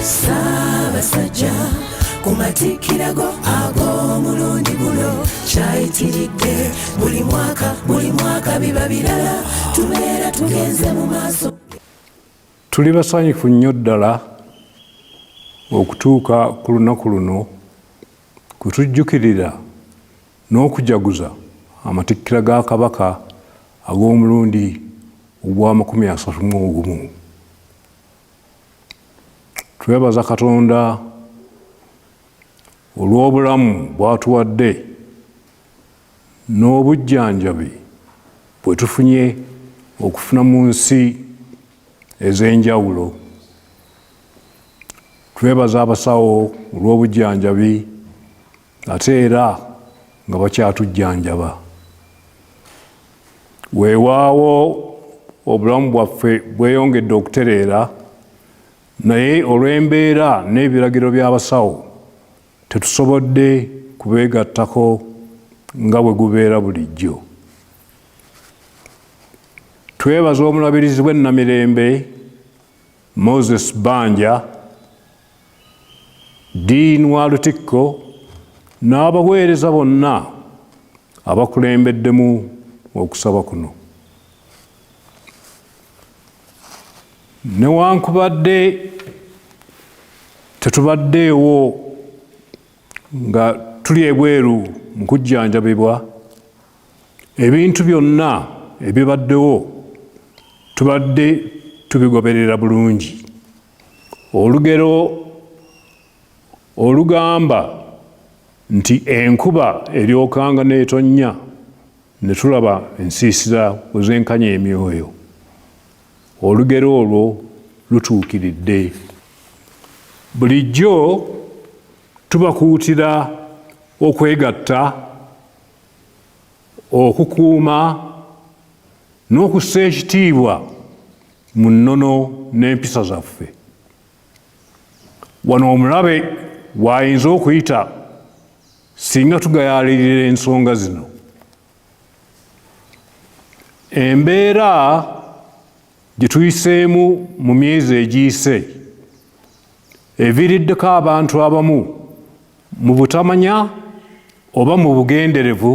Ssaabasajja ku matikkirago ag'omulundi guno kyayitiridde buli mwaka biba birala tubeera tugenze mu maaso. Tuli basanyufu nnyo ddala okutuuka ku lunaku luno kutujjukirira n'okujaguza amatikkira ga Kabaka ag'omulundi ogwa 31. Twebaza Katonda olw'obulamu bw'atuwadde n'obujjanjabi bwe tufunye okufuna mu nsi ez'enjawulo. Twebaza abasawo olw'obujjanjabi ate era nga bakyatujjanjaba. Weewaawo obulamu bwaffe bweyongedde okutereera, naye olw'embeera n'ebiragiro by'abasawo tetusobodde kubeegattako nga bwe gubeera bulijjo. Twebaza omulabirizi w'ennamirembe Moses Banja, Dean wa Lutikko n'abaweereza bonna abakulembeddemu okusaba kuno. Newankubadde tetubaddeewo nga tuli ebweru mu kujjanjabibwa, ebintu byonna ebibaddewo tubadde tubigoberera bulungi. Olugero olugamba nti enkuba eryokanga n'etonnya ne tulaba ensiisira bwezenkanya emyoyo, olugero olwo lutuukiridde. Bulijjo tubakuutira okwegatta, okukuuma n'okussa ekitiibwa mu nnono n'empisa zaffe. Wano omulabe w'ayinza okuyita singa tugayaalirira ensonga zino. Embeera gye tuyiseemu mu myezi egiyise eviiriddeko abantu abamu mu butamanya oba mu bugenderevu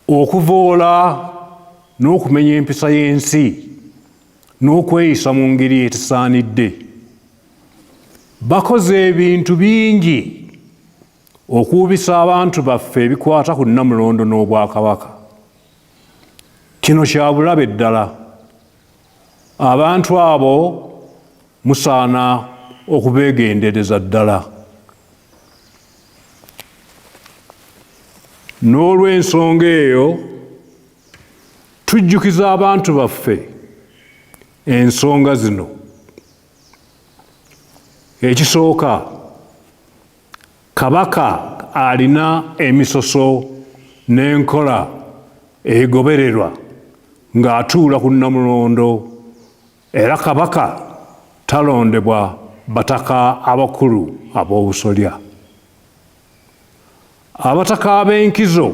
okuvoola n'okumenya empisa y'ensi n'okweyisa mu ngeri etesaanidde. Bakoze ebintu bingi okuubisa abantu baffe ebikwata ku Nnamulondo n'Obwakabaka. Kino kya bulabe ddala. Abantu abo musaana okubeegendereza ddala. N'olw'ensonga eyo tujjukiza abantu baffe ensonga zino. Ekisooka, Kabaka alina emisoso n'enkola egobererwa ng'atuula ku Nnamulondo, era Kabaka talondebwa bataka abakulu ab'obusolya. Abataka ab'enkizo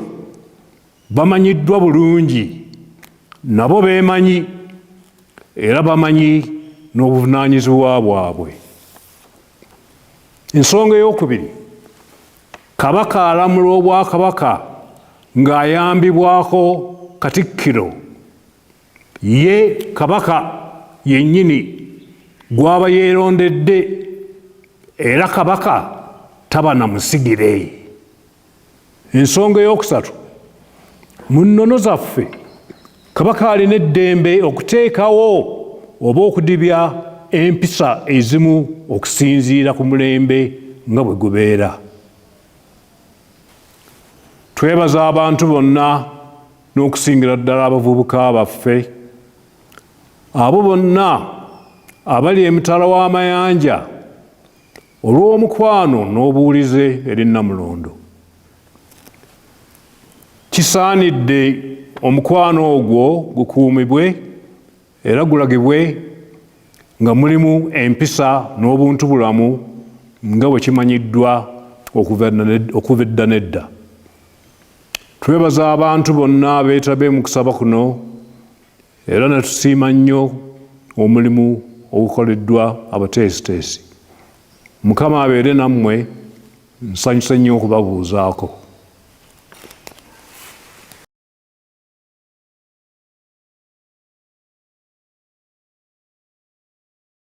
bamanyiddwa bulungi, nabo beemanyi era bamanyi n'obuvunaanyizibwa bwabwe. Ensonga ey'okubiri, Kabaka alamula Obwakabaka ng'ayambibwako Katikkiro, ye Kabaka yennyini gw'aba yeerondedde, era Kabaka taba na musigire. Ensonga ey'okusatu, mu nnono zaffe Kabaka alina eddembe okuteekawo oba okudibya empisa ezimu okusinziira ku mulembe nga bwe gubeera. Twebaza abantu bonna n'okusingira ddala abavubuka baffe, abo bonna abali emitala w'amayanja olw'omukwano n'obuwulize eri Nnamulondo. Kisaanidde omukwano ogwo gukuumibwe era gulagibwe nga mulimu empisa n'obuntubulamu nga bwe kimanyiddwa okuva edda n'edda. Twebaza abantu bonna abeetabe mu kusaba kuno era ne tusiima nnyo omulimu ogukoleddwa abateesiteesi. Mukama abeere nammwe, nsanyuse nnyo okubabuuzaako.